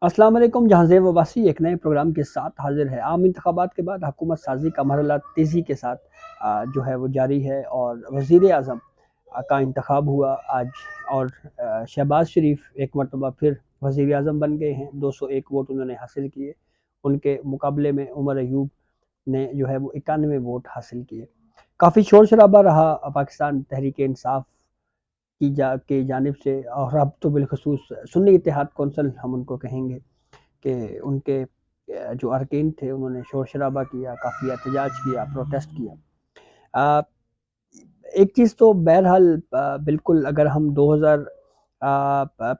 अस्सलाम वालेकुम। जहाँ ज़ेब वबासी एक नए प्रोग्राम के साथ हाजिर है। आम इंतखाबात के बाद हुकूमत साजी का मरहला तेज़ी के साथ जो है वो जारी है और वज़ीर आज़म का इंतखाब हुआ आज। और शहबाज शरीफ एक मरतबा फिर वज़ीर आज़म बन गए हैं। 201 वोट उन्होंने हासिल किए। उनके मुकाबले में उमर अयूब ने जो है वो 91 वोट हासिल किए। काफ़ी शोर शराबा रहा पाकिस्तान तहरीक इंसाफ की जानिब से, और अब तो बिलखसूस सुन्नी इत्तेहाद कौंसिल हम उनको कहेंगे कि उनके जो अरकान थे उन्होंने शोर शराबा किया, काफ़ी एहतजाज किया, प्रोटेस्ट किया। आ, एक चीज़ तो बहरहाल बिल्कुल, अगर हम 2000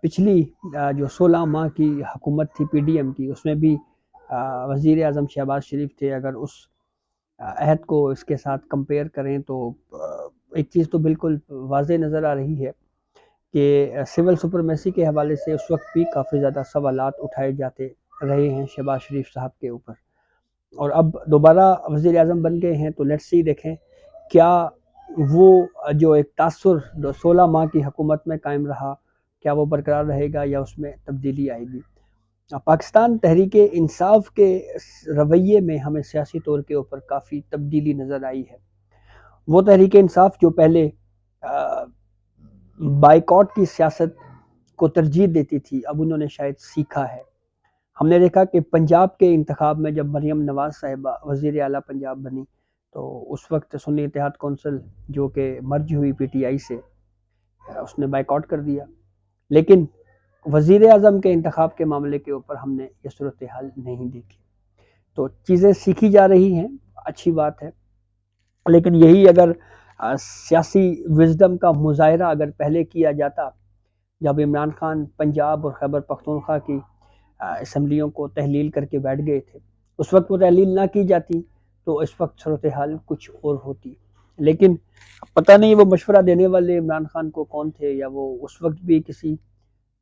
पिछली जो 16 माह की हुकूमत थी पीडीएम की, उसमें भी वज़ीर आज़म शहबाज शरीफ थे। अगर उस अहद को इसके साथ कंपेयर करें तो एक चीज़ तो बिल्कुल वाज़ेह नज़र आ रही है कि सिविल सुपरमेसी के हवाले से उस वक्त भी काफ़ी ज़्यादा सवालात उठाए जाते रहे हैं शहबाज शरीफ साहब के ऊपर। और अब दोबारा वज़ीर आज़म बन गए हैं, तो लेट्स सी देखें क्या वो जो एक तासुर 16 माह की हुकूमत में कायम रहा, क्या वो बरकरार रहेगा या उसमें तब्दीली आएगी। पाकिस्तान तहरीक इंसाफ के रवैये में हमें सियासी तौर के ऊपर काफ़ी तब्दीली नज़र आई है। वो तहरीक इंसाफ जो पहले बाइकॉट की सियासत को तरजीह देती थी, अब उन्होंने शायद सीखा है। हमने देखा कि पंजाब के इंतखाब में जब मरीम नवाज साहिबा वज़ीर आला पंजाब बनी, तो उस वक्त सुन्नी इत्तेहाद कौंसिल जो कि मर्ज हुई पीटीआई से, उसने बाइकआउट कर दिया। लेकिन वज़ीर आज़म के इंतखाब के मामले के ऊपर हमने ये सूरत हाल नहीं देखी। तो चीज़ें सीखी जा रही हैं, अच्छी बात है। लेकिन यही अगर सियासी विजडम का मुजाहरा अगर पहले किया जाता, जब इमरान खान पंजाब और खैबर पख्तूनख्वा की असम्बलियों को तहलील करके बैठ गए थे, उस वक्त वो तहलील ना की जाती तो इस वक्त सूरत हाल कुछ और होती। लेकिन पता नहीं वो मशवरा देने वाले इमरान खान को कौन थे, या वो उस वक्त भी किसी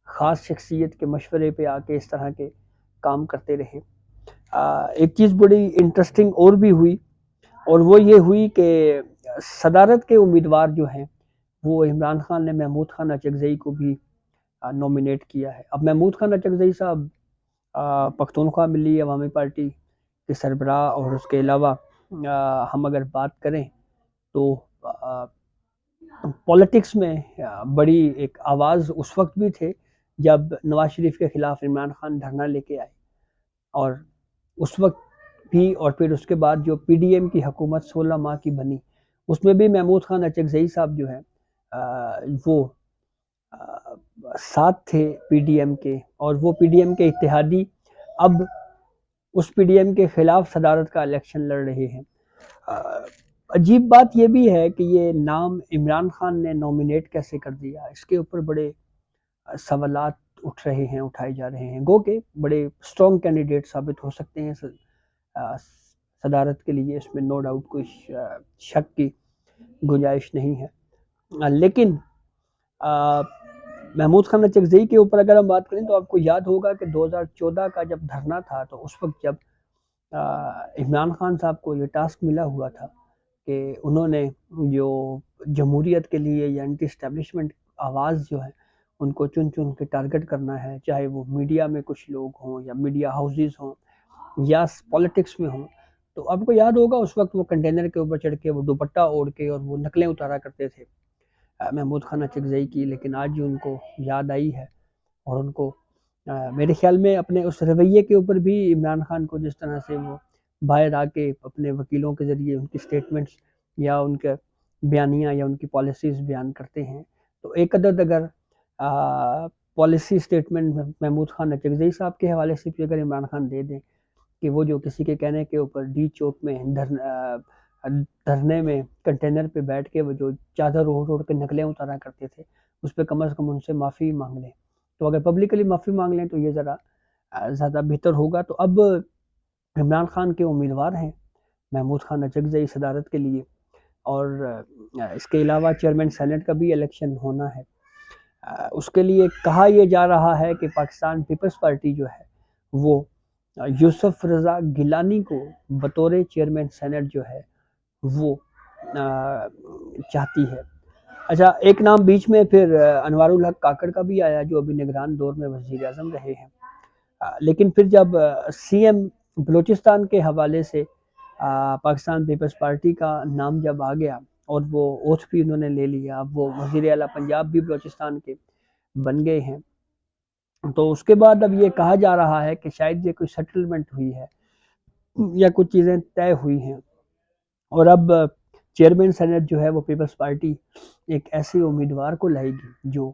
ख़ास शख्सियत के मशवरे पे आके इस तरह के काम करते रहे। एक चीज़ बड़ी इंटरेस्टिंग और भी हुई, और वो ये हुई कि सदारत के उम्मीदवार जो हैं, वो इमरान खान ने महमूद खान अचकज़ई को भी नॉमिनेट किया है। अब महमूद खान अचकज़ई साहब पख्तूनख्वा मिली अवामी पार्टी के सरबराह, और उसके अलावा हम अगर बात करें तो पॉलिटिक्स में बड़ी एक आवाज़ उस वक्त भी थे जब नवाज शरीफ के ख़िलाफ़ इमरान खान धरना लेके आए। और उस वक्त भी, और फिर उसके बाद जो पीडीएम की हुकूमत 16 माह की बनी, उसमें भी महमूद खान अचकज़ई साहब जो हैं वो साथ थे पीडीएम के, और वो पीडीएम के इत्तेहादी अब उस पीडीएम के खिलाफ सदारत का इलेक्शन लड़ रहे हैं। अजीब बात यह भी है कि ये नाम इमरान खान ने नॉमिनेट कैसे कर दिया, इसके ऊपर बड़े सवालात उठ रहे हैं, उठाए जा रहे हैं। गो के बड़े स्ट्रॉन्ग कैंडिडेट साबित हो सकते हैं सदारत के लिए, इसमें नो डाउट कोई शक की गुंजाइश नहीं है। लेकिन महमूद खान अचकज़ई के ऊपर अगर हम बात करें तो आपको याद होगा कि 2014 का जब धरना था, तो उस वक्त जब इमरान खान साहब को ये टास्क मिला हुआ था कि उन्होंने जो जमहूरियत के लिए या एंटी इस्टेब्लिशमेंट आवाज़ जो है उनको चुन चुन के टारगेट करना है, चाहे वो मीडिया में कुछ लोग हों या मीडिया हाउसेस हों या पॉलिटिक्स में हों। तो आपको याद होगा उस वक्त वो कंटेनर के ऊपर चढ़ के वो दुपट्टा ओढ़ के और वो नकलें उतारा करते थे महमूद खान अचकज़ई की। लेकिन आज जो उनको याद आई है, और उनको मेरे ख्याल में अपने उस रवैये के ऊपर भी इमरान खान को, जिस तरह से वो बाहर आके अपने वकीलों के ज़रिए उनकी स्टेटमेंट्स या उनके बयानियाँ या उनकी पॉलिसीज़ बयान करते हैं, तो एक अदद अगर पॉलिसी स्टेटमेंट महमूद खान अचकज़ई साहब के हवाले से भी अगर इमरान खान दे दें कि वो जो किसी के कहने के ऊपर डी चौक में धरने में कंटेनर पे बैठ के वो जो चादर ओढ़ ओढ़ के नकलें उतारा करते थे, उस पर कम अज़ कम उनसे माफ़ी मांग लें। तो अगर पब्लिकली माफ़ी मांग लें तो ये ज़रा ज़्यादा बेहतर होगा। तो अब इमरान खान के उम्मीदवार हैं महमूद खान अचकज़ई सदारत के लिए, और इसके अलावा चेयरमैन सेनेट का भी इलेक्शन होना है। उसके लिए कहा यह जा रहा है कि पाकिस्तान पीपल्स पार्टी जो है वो यूसुफ रज़ा गिलानी को बतौर चेयरमैन सेनेट जो है वो चाहती है। अच्छा, एक नाम बीच में फिर अनवारुल हक काकड़ का भी आया, जो अभी निगरान दौर में वज़ीर आज़म रहे हैं। لیکن پھر جب سی ایم بلوچستان کے حوالے سے پاکستان پیپلز پارٹی کا نام جب آ گیا اور وہ اوتھ بھی انہوں نے لے لیا، اب وہ وزیر اعلیٰ پنجاب بھی بلوچستان کے بن گئے ہیں، تو اس کے بعد اب یہ کہا جا رہا ہے کہ شاید یہ کوئی سیٹلمنٹ ہوئی ہے یا کچھ چیزیں طے ہوئی ہیں، اور اب چیئرمین سینٹ جو ہے وہ پیپلز پارٹی ایک ایسے امیدوار کو لائے گی جو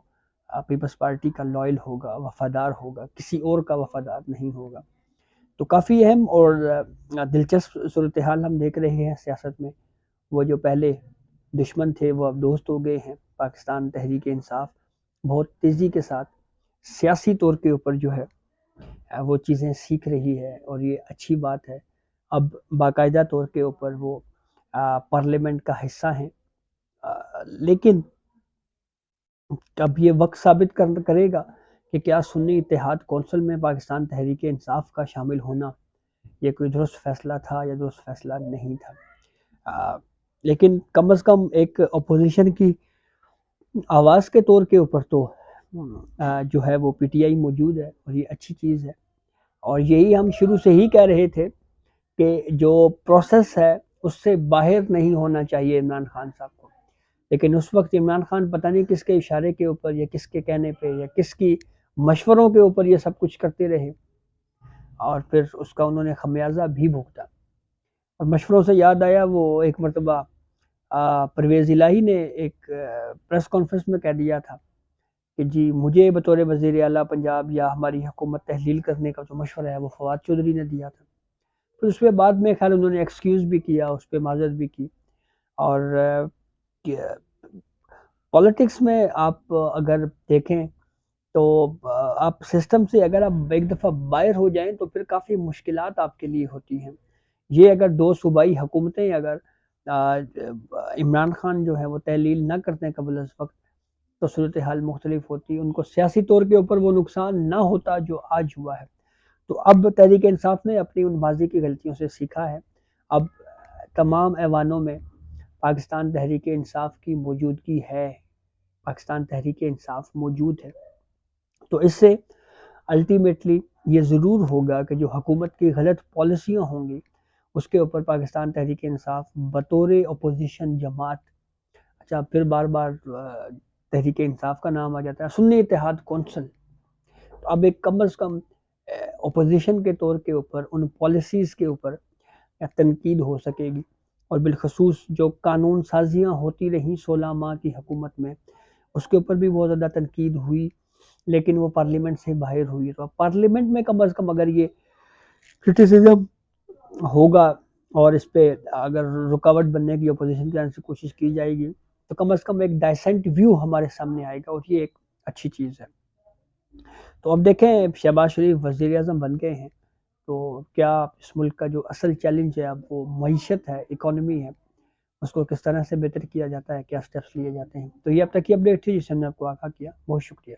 پیپلز پارٹی کا لائل ہوگا، وفادار ہوگا، کسی اور کا وفادار نہیں ہوگا۔ تو کافی اہم اور دلچسپ صورتحال ہم دیکھ رہے ہیں سیاست میں۔ وہ جو پہلے دشمن تھے وہ اب دوست ہو گئے ہیں۔ پاکستان تحریک انصاف بہت تیزی کے ساتھ سیاسی طور کے اوپر جو ہے وہ چیزیں سیکھ رہی ہے، اور یہ اچھی بات ہے۔ اب باقاعدہ طور کے اوپر وہ پارلیمنٹ کا حصہ ہیں، لیکن اب یہ وقت ثابت کرے گا کہ کیا سنی اتحاد کونسل میں پاکستان تحریک انصاف کا شامل ہونا یہ کوئی درست فیصلہ تھا یا درست فیصلہ نہیں تھا۔ لیکن کم از کم ایک اپوزیشن کی آواز کے طور کے اوپر تو جو ہے وہ پی ٹی آئی موجود ہے، اور یہ اچھی چیز ہے، اور یہی ہم شروع سے ہی کہہ رہے تھے کہ جو پروسیس ہے اس سے باہر نہیں ہونا چاہیے عمران خان صاحب کو۔ لیکن اس وقت عمران خان پتہ نہیں کس کے اشارے کے اوپر یا کس کے کہنے پہ یا کس کی مشوروں کے اوپر یہ سب کچھ کرتے رہے، اور پھر اس کا انہوں نے خمیازہ بھی بھگتا۔ اور مشوروں سے یاد آیا، وہ ایک مرتبہ پرویز الہی نے ایک پریس کانفرنس میں کہہ دیا تھا کہ جی مجھے بطور وزیر اعلیٰ پنجاب یا ہماری حکومت تحلیل کرنے کا جو مشورہ ہے وہ فواد چودھری نے دیا تھا۔ پھر اس کے بعد میں خیال انہوں نے ایکسکیوز بھی کیا، اس پہ معذرت بھی کی۔ اور پولیٹکس میں آپ اگر دیکھیں تو آپ سسٹم سے اگر آپ ایک دفعہ باہر ہو جائیں تو پھر کافی مشکلات آپ کے لیے ہوتی ہیں۔ یہ اگر دو صوبائی حکومتیں اگر عمران خان جو ہے وہ تحلیل نہ کرتے قبل از وقت تو صورتحال مختلف ہوتی، ان کو سیاسی طور کے اوپر وہ نقصان نہ ہوتا جو آج ہوا ہے۔ تو اب تحریک انصاف نے اپنی ان ماضی کی غلطیوں سے سیکھا ہے۔ اب تمام ایوانوں میں پاکستان تحریک انصاف کی موجودگی ہے، پاکستان تحریک انصاف موجود ہے۔ تو اس سے الٹیمیٹلی یہ ضرور ہوگا کہ جو حکومت کی غلط پالیسیاں ہوں گی اس کے اوپر پاکستان تحریک انصاف بطور اپوزیشن جماعت، اچھا پھر بار بار تحریک انصاف کا نام آ جاتا ہے، سنی اتحاد کونسل، تو اب ایک کم از کم اپوزیشن کے طور کے اوپر ان پالیسیز کے اوپر تنقید ہو سکے گی، اور بالخصوص جو قانون سازیاں ہوتی رہیں 16 ماہ کی حکومت میں اس کے اوپر بھی بہت زیادہ تنقید ہوئی، لیکن وہ پارلیمنٹ سے باہر ہوئی۔ تو اب پارلیمنٹ میں کم از کم اگر یہ کرٹیسزم ہوگا اور اس پہ اگر رکاوٹ بننے کی اپوزیشن کی جانب سے کوشش کی جائے گی تو کم از کم ایک ڈائسنٹ ویو ہمارے سامنے آئے گا، اور یہ ایک اچھی چیز ہے۔ تو اب دیکھیں شہباز شریف وزیر اعظم بن گئے ہیں، تو کیا اس ملک کا جو اصل چیلنج ہے اب وہ معیشت ہے، اکانومی ہے، اس کو کس طرح سے بہتر کیا جاتا ہے، کیا سٹیپس لیے جاتے ہیں۔ تو یہ اب تک کی اپڈیٹ تھی جسے ہم نے آپ کو آگاہ کیا۔ بہت شکریہ۔